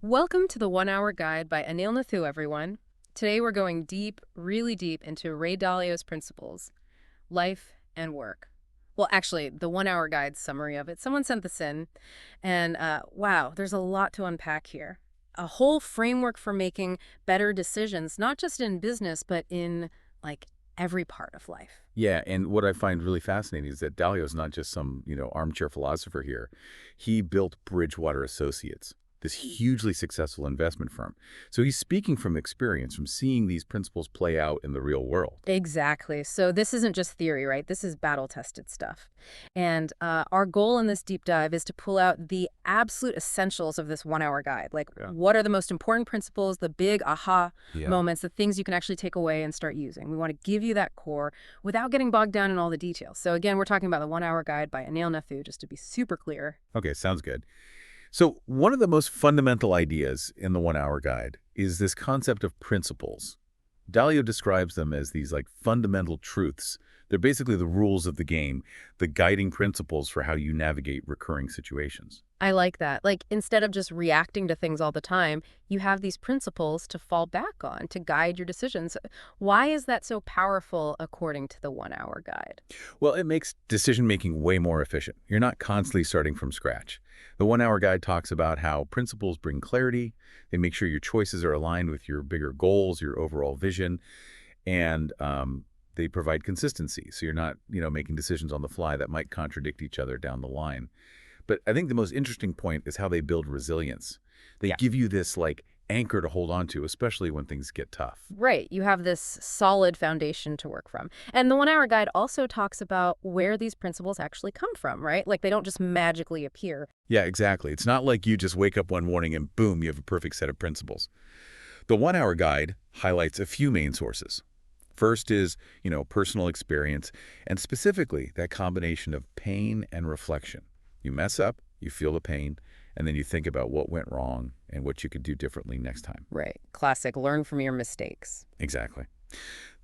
Welcome to the 1 Hour Guide by Anil Nathu, everyone. Today we're going deep, really deep into Ray Dalio's principles, life and work. Well, actually, the 1 Hour Guide summary of it. Someone sent this in, and wow, there's a lot to unpack here. A whole framework for making better decisions, not just in business, but in, like, every part of life. Yeah, and what I find really fascinating is that Dalio is not just some, armchair philosopher here. He built Bridgewater Associates, this hugely successful investment firm. So he's speaking from experience, from seeing these principles play out in the real world. Exactly. So this isn't just theory, right? This is battle-tested stuff. And our goal in this deep dive is to pull out the absolute essentials of this 1 Hour Guide. Like, Yeah. what are the most important principles, the big aha Yeah. moments, the things you can actually take away and start using. We want to give you that core without getting bogged down in all the details. So again, we're talking about the 1 Hour Guide by Anil Nathu, just to be super clear. Okay, sounds good. So one of the most fundamental ideas in the 1 Hour Guide is this concept of principles. Dalio describes them as these fundamental truths. They're basically the rules of the game, the guiding principles for how you navigate recurring situations. I like that. Like, instead of just reacting to things all the time, you have these principles to fall back on to guide your decisions. Why is that so powerful according to the 1 Hour Guide? Well, it makes decision-making way more efficient. You're not constantly starting from scratch. The 1 Hour Guide talks about how principles bring clarity. They make sure your choices are aligned with your bigger goals, your overall vision, and they provide consistency. So you're not, making decisions on the fly that might contradict each other down the line. But I think the most interesting point is how they build resilience. They give you this anchor to hold on to, especially when things get tough. Right. You have this solid foundation to work from. And the 1 Hour Guide also talks about where these principles actually come from, right? Like, they don't just magically appear. Yeah, exactly. It's not like you just wake up one morning and boom, you have a perfect set of principles. The 1 Hour Guide highlights a few main sources. First is, personal experience, and specifically that combination of pain and reflection. You mess up, you feel the pain, and then you think about what went wrong and what you could do differently next time. Right. Classic. Learn from your mistakes. Exactly.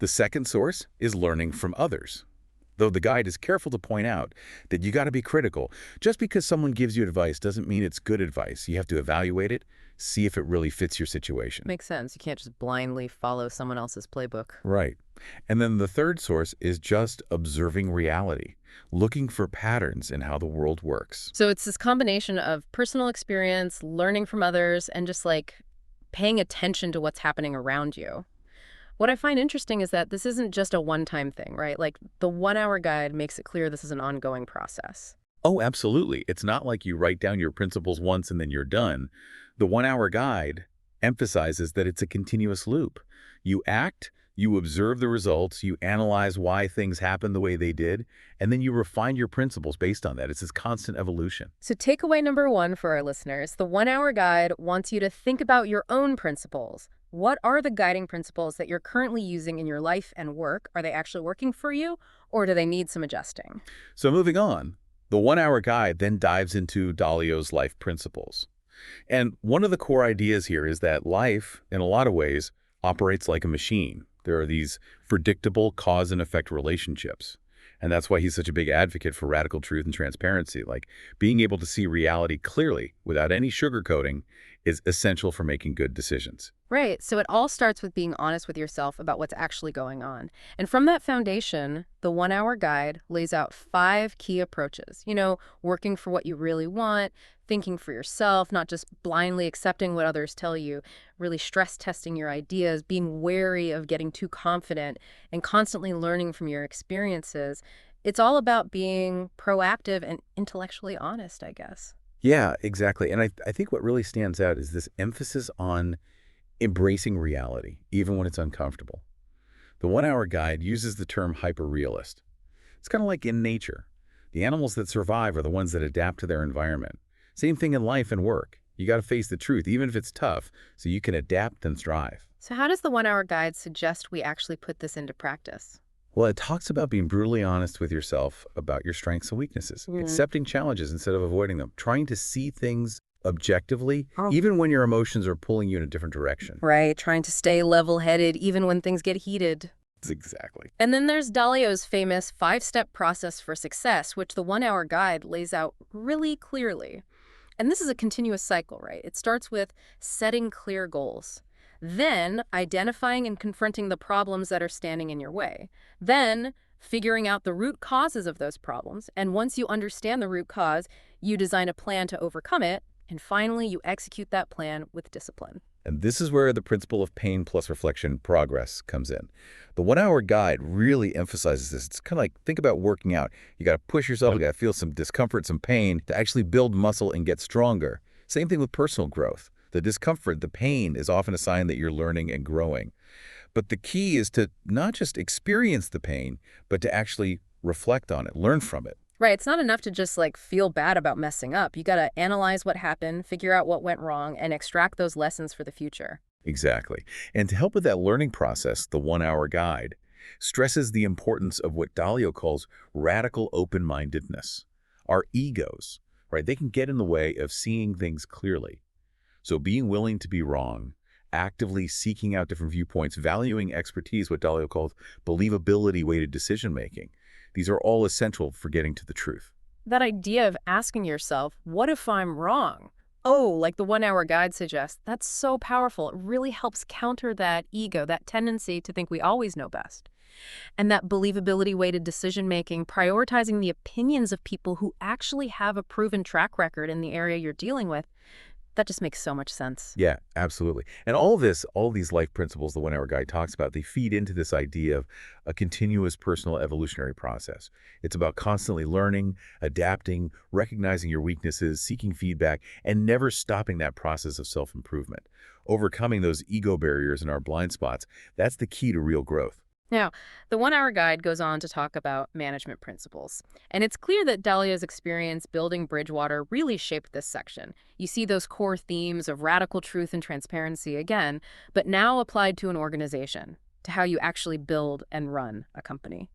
The second source is learning from others. Though the guide is careful to point out that you got to be critical. Just because someone gives you advice doesn't mean it's good advice. You have to evaluate it, see if it really fits your situation. Makes sense. You can't just blindly follow someone else's playbook. Right. And then the third source is just observing reality, looking for patterns in how the world works. So it's this combination of personal experience, learning from others, and just like paying attention to what's happening around you. What I find interesting is that this isn't just a one-time thing, right? Like, the 1 Hour Guide makes it clear this is an ongoing process. Oh, absolutely. It's not like you write down your principles once and then you're done. The 1 Hour Guide emphasizes that it's a continuous loop. You act, you observe the results, you analyze why things happen the way they did, and then you refine your principles based on that. It's this constant evolution. So takeaway number one for our listeners, the 1 Hour Guide wants you to think about your own principles. What are the guiding principles that you're currently using in your life and work? Are they actually working for you, or do they need some adjusting? So moving on, the 1 Hour Guide then dives into Dalio's life principles. And one of the core ideas here is that life, in a lot of ways, operates like a machine. There are these predictable cause and effect relationships. And that's why he's such a big advocate for radical truth and transparency. Like, being able to see reality clearly without any sugarcoating is essential for making good decisions. Right. So it all starts with being honest with yourself about what's actually going on. And from that foundation, the 1 Hour Guide lays out 5 key approaches. Working for what you really want, thinking for yourself, not just blindly accepting what others tell you, really stress testing your ideas, being wary of getting too confident, and constantly learning from your experiences. It's all about being proactive and intellectually honest, I guess. Yeah, exactly. And I think what really stands out is this emphasis on embracing reality, even when it's uncomfortable. The 1 Hour Guide uses the term hyperrealist. It's kind of like in nature. The animals that survive are the ones that adapt to their environment. Same thing in life and work. You got to face the truth, even if it's tough, so you can adapt and thrive. So how does the 1 Hour Guide suggest we actually put this into practice? Well, it talks about being brutally honest with yourself about your strengths and weaknesses, accepting challenges instead of avoiding them, trying to see things objectively, even when your emotions are pulling you in a different direction. Right, trying to stay level-headed even when things get heated. Exactly. And then there's Dalio's famous 5-step process for success, which the 1 Hour Guide lays out really clearly. And this is a continuous cycle, right? It starts with setting clear goals, then identifying and confronting the problems that are standing in your way, then figuring out the root causes of those problems. And once you understand the root cause, you design a plan to overcome it. And finally, you execute that plan with discipline. And this is where the principle of pain plus reflection progress comes in. The 1 hour guide really emphasizes this. It's kind of like, think about working out. You got to push yourself, you got to feel some discomfort, some pain to actually build muscle and get stronger. Same thing with personal growth. The discomfort, the pain is often a sign that you're learning and growing. But the key is to not just experience the pain, but to actually reflect on it, learn from it. Right, it's not enough to just like feel bad about messing up. You got to analyze what happened, figure out what went wrong, and extract those lessons for the future. Exactly. And to help with that learning process, the 1 hour guide stresses the importance of what Dalio calls radical open-mindedness. Our egos, right? They can get in the way of seeing things clearly. So being willing to be wrong, actively seeking out different viewpoints, valuing expertise, what Dalio calls believability-weighted decision-making. These are all essential for getting to the truth. That idea of asking yourself, what if I'm wrong? Oh, like the 1 hour guide suggests, that's so powerful. It really helps counter that ego, that tendency to think we always know best. And that believability-weighted decision-making, prioritizing the opinions of people who actually have a proven track record in the area you're dealing with, that just makes so much sense. Yeah, absolutely. And all this, all these life principles the 1 hour guide talks about, they feed into this idea of a continuous personal evolutionary process. It's about constantly learning, adapting, recognizing your weaknesses, seeking feedback, and never stopping that process of self-improvement. Overcoming those ego barriers and our blind spots, that's the key to real growth. Now, the 1 hour guide goes on to talk about management principles. And it's clear that Dalia's experience building Bridgewater really shaped this section. You see those core themes of radical truth and transparency again, but now applied to an organization, to how you actually build and run a company.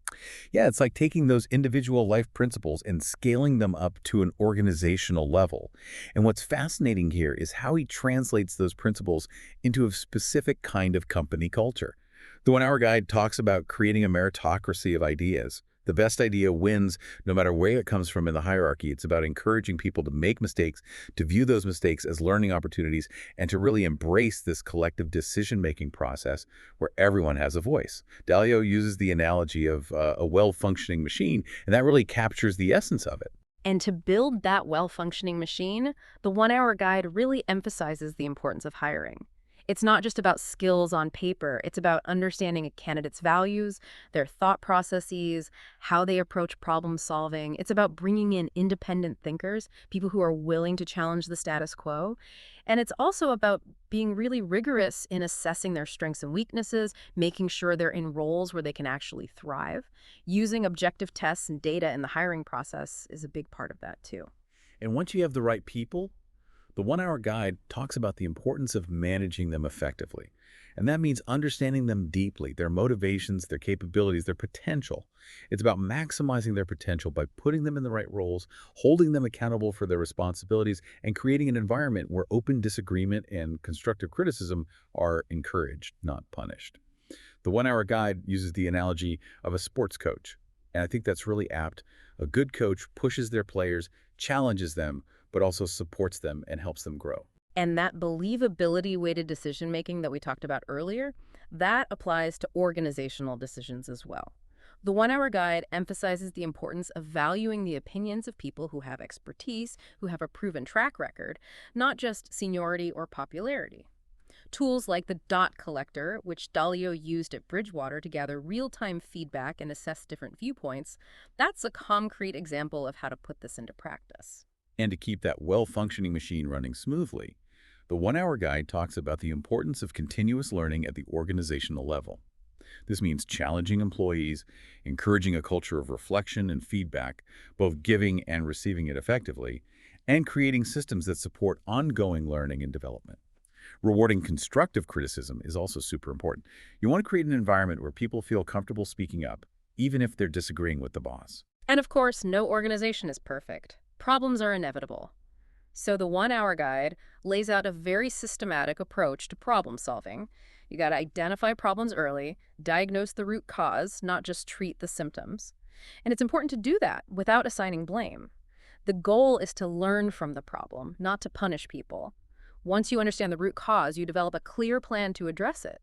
Yeah, it's like taking those individual life principles and scaling them up to an organizational level. And what's fascinating here is how he translates those principles into a specific kind of company culture. The 1 hour guide talks about creating a meritocracy of ideas. The best idea wins no matter where it comes from in the hierarchy. It's about encouraging people to make mistakes, to view those mistakes as learning opportunities, and to really embrace this collective decision-making process where everyone has a voice. Dalio uses the analogy of a well-functioning machine, and that really captures the essence of it. And to build that well-functioning machine, the 1 hour guide really emphasizes the importance of hiring. It's not just about skills on paper. It's about understanding a candidate's values, their thought processes, how they approach problem solving. It's about bringing in independent thinkers, people who are willing to challenge the status quo. And it's also about being really rigorous in assessing their strengths and weaknesses, making sure they're in roles where they can actually thrive. Using objective tests and data in the hiring process is a big part of that too. And once you have the right people, the 1 hour guide talks about the importance of managing them effectively. And that means understanding them deeply, their motivations, their capabilities, their potential. It's about maximizing their potential by putting them in the right roles, holding them accountable for their responsibilities, and creating an environment where open disagreement and constructive criticism are encouraged, not punished. The 1 hour guide uses the analogy of a sports coach. And I think that's really apt. A good coach pushes their players, challenges them, but also supports them and helps them grow. And that believability-weighted decision-making that we talked about earlier, that applies to organizational decisions as well. The 1 hour guide emphasizes the importance of valuing the opinions of people who have expertise, who have a proven track record, not just seniority or popularity. Tools like the dot collector, which Dalio used at Bridgewater to gather real-time feedback and assess different viewpoints, that's a concrete example of how to put this into practice. And to keep that well-functioning machine running smoothly, the 1 hour guide talks about the importance of continuous learning at the organizational level. This means challenging employees, encouraging a culture of reflection and feedback, both giving and receiving it effectively, and creating systems that support ongoing learning and development. Rewarding constructive criticism is also super important. You want to create an environment where people feel comfortable speaking up, even if they're disagreeing with the boss. And of course, no organization is perfect. Problems are inevitable. So the 1 hour guide lays out a very systematic approach to problem solving. You got to identify problems early, diagnose the root cause, not just treat the symptoms. And it's important to do that without assigning blame. The goal is to learn from the problem, not to punish people. Once you understand the root cause, you develop a clear plan to address it.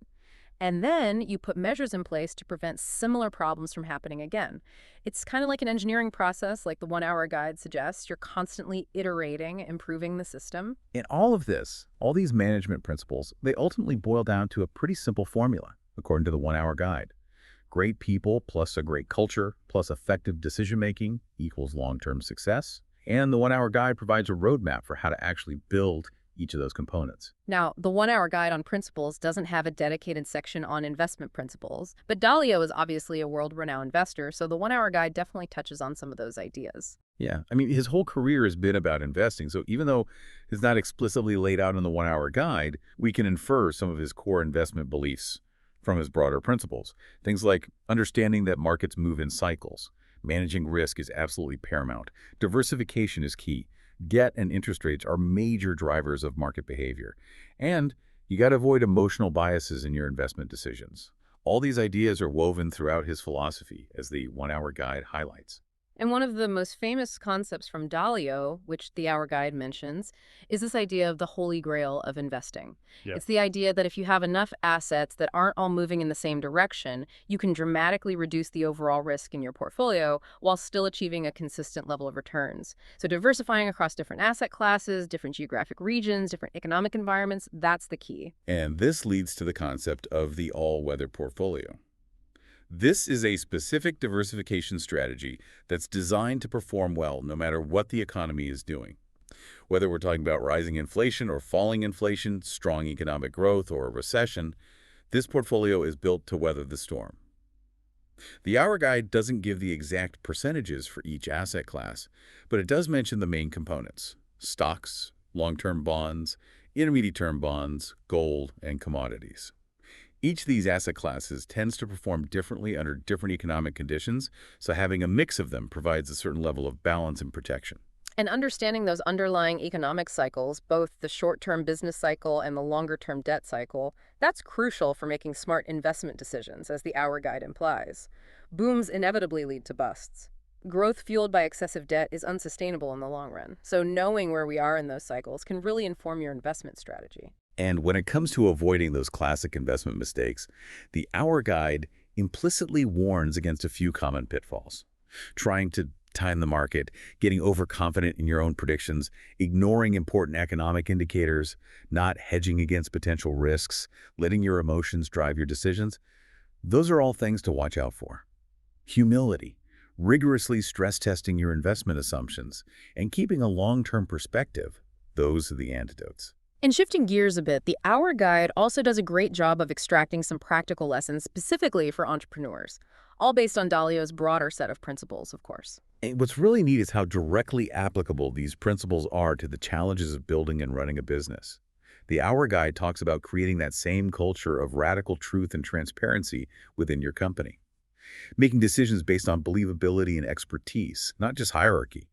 And then you put measures in place to prevent similar problems from happening again. It's kind of like an engineering process, like the 1 hour guide suggests. You're constantly iterating, improving the system. In all of this, all these management principles, they ultimately boil down to a pretty simple formula, according to the 1 hour guide. Great people plus a great culture plus effective decision-making equals long-term success. And the 1 hour guide provides a roadmap for how to actually build each of those components. Now, the 1 hour guide on principles doesn't have a dedicated section on investment principles, but Dalio is obviously a world-renowned investor, so the 1 hour guide definitely touches on some of those ideas. Yeah, I mean, his whole career has been about investing, so even though it's not explicitly laid out in the 1 hour guide, we can infer some of his core investment beliefs from his broader principles. Things like understanding that markets move in cycles. Managing risk is absolutely paramount. Diversification is key. Debt and interest rates are major drivers of market behavior. And you got to avoid emotional biases in your investment decisions. All these ideas are woven throughout his philosophy, as the 1 hour guide highlights. And one of the most famous concepts from Dalio, which the Hour Guide mentions, is this idea of the holy grail of investing. Yeah. It's the idea that if you have enough assets that aren't all moving in the same direction, you can dramatically reduce the overall risk in your portfolio while still achieving a consistent level of returns. So diversifying across different asset classes, different geographic regions, different economic environments, that's the key. And this leads to the concept of the all-weather portfolio. This is a specific diversification strategy that's designed to perform well no matter what the economy is doing. Whether we're talking about rising inflation or falling inflation, strong economic growth, or a recession, this portfolio is built to weather the storm. The Hour Guide doesn't give the exact percentages for each asset class, but it does mention the main components: stocks, long-term bonds, intermediate-term bonds, gold, and commodities. Each of these asset classes tends to perform differently under different economic conditions, so having a mix of them provides a certain level of balance and protection. And understanding those underlying economic cycles, both the short-term business cycle and the longer-term debt cycle, that's crucial for making smart investment decisions, as the Hour Guide implies. Booms inevitably lead to busts. Growth fueled by excessive debt is unsustainable in the long run, so knowing where we are in those cycles can really inform your investment strategy. And when it comes to avoiding those classic investment mistakes, the Hour Guide implicitly warns against a few common pitfalls. Trying to time the market, getting overconfident in your own predictions, ignoring important economic indicators, not hedging against potential risks, letting your emotions drive your decisions, those are all things to watch out for. Humility, rigorously stress testing your investment assumptions, and keeping a long-term perspective, those are the antidotes. And shifting gears a bit, the Hour Guide also does a great job of extracting some practical lessons specifically for entrepreneurs, all based on Dalio's broader set of principles, of course. And what's really neat is how directly applicable these principles are to the challenges of building and running a business. The Hour Guide talks about creating that same culture of radical truth and transparency within your company, making decisions based on believability and expertise, not just hierarchy,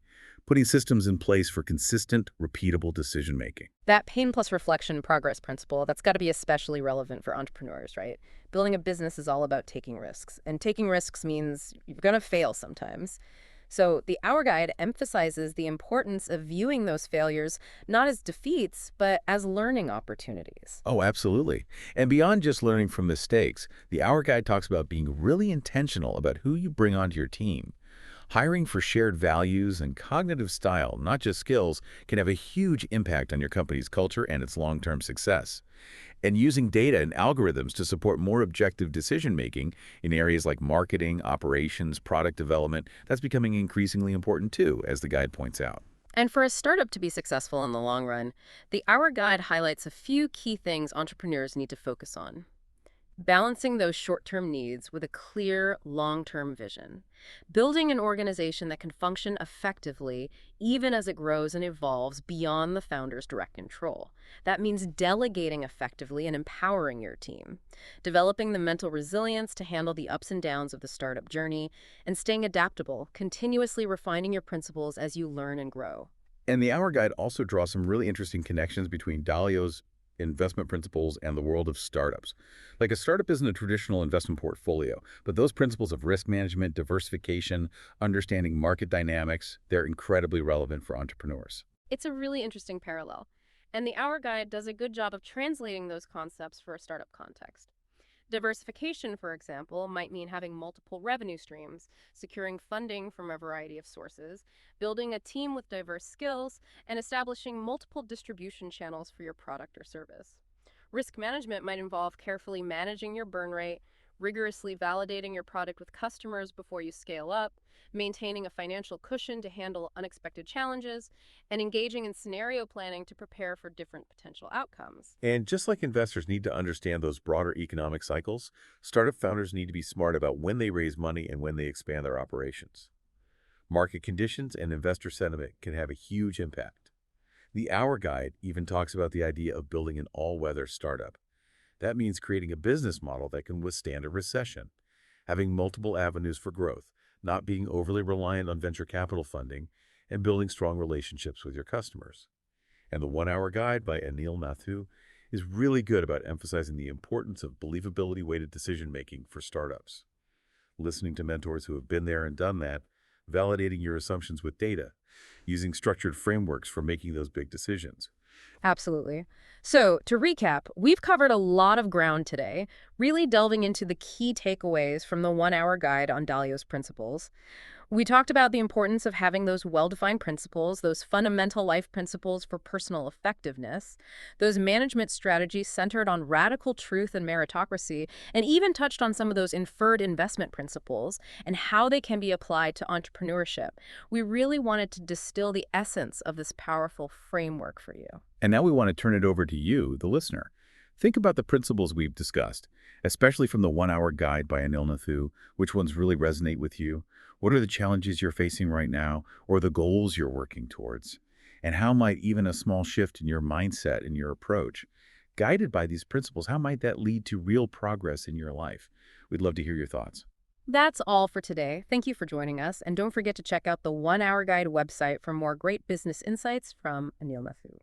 putting systems in place for consistent, repeatable decision-making. That pain plus reflection progress principle, that's got to be especially relevant for entrepreneurs, right? Building a business is all about taking risks, and taking risks means you're going to fail sometimes. So the Hour Guide emphasizes the importance of viewing those failures not as defeats, but as learning opportunities. Oh, absolutely. And beyond just learning from mistakes, the Hour Guide talks about being really intentional about who you bring onto your team. Hiring for shared values and cognitive style, not just skills, can have a huge impact on your company's culture and its long-term success. And using data and algorithms to support more objective decision-making in areas like marketing, operations, product development, that's becoming increasingly important too, as the guide points out. And for a startup to be successful in the long run, the Hour Guide highlights a few key things entrepreneurs need to focus on. Balancing those short-term needs with a clear, long-term vision. Building an organization that can function effectively even as it grows and evolves beyond the founder's direct control. That means delegating effectively and empowering your team. Developing the mental resilience to handle the ups and downs of the startup journey, and staying adaptable, continuously refining your principles as you learn and grow. And the Hour Guide also draws some really interesting connections between Dalio's investment principles, and the world of startups. Like a startup isn't a traditional investment portfolio, but those principles of risk management, diversification, understanding market dynamics, they're incredibly relevant for entrepreneurs. It's a really interesting parallel. And the Hour Guide does a good job of translating those concepts for a startup context. Diversification, for example, might mean having multiple revenue streams, securing funding from a variety of sources, building a team with diverse skills, and establishing multiple distribution channels for your product or service. Risk management might involve carefully managing your burn rate, rigorously validating your product with customers before you scale up, maintaining a financial cushion to handle unexpected challenges, and engaging in scenario planning to prepare for different potential outcomes. And just like investors need to understand those broader economic cycles, startup founders need to be smart about when they raise money and when they expand their operations. Market conditions and investor sentiment can have a huge impact. The Hour Guide even talks about the idea of building an all-weather startup. That means creating a business model that can withstand a recession, having multiple avenues for growth, not being overly reliant on venture capital funding, and building strong relationships with your customers. And the 1 Hour Guide by Anil Nathu is really good about emphasizing the importance of believability-weighted decision-making for startups. Listening to mentors who have been there and done that, validating your assumptions with data, using structured frameworks for making those big decisions. Absolutely. So, to recap, we've covered a lot of ground today, really delving into the key takeaways from the 1 Hour Guide on Dalio's principles. We talked about the importance of having those well-defined principles, those fundamental life principles for personal effectiveness, those management strategies centered on radical truth and meritocracy, and even touched on some of those inferred investment principles and how they can be applied to entrepreneurship. We really wanted to distill the essence of this powerful framework for you. And now we want to turn it over to you, the listener. Think about the principles we've discussed, especially from the 1 Hour Guide by Anil Nathu. Which ones really resonate with you? What are the challenges you're facing right now, or the goals you're working towards? And how might even a small shift in your mindset and your approach, guided by these principles, how might that lead to real progress in your life? We'd love to hear your thoughts. That's all for today. Thank you for joining us, and don't forget to check out the 1 Hour Guide website for more great business insights from Anil Nathu.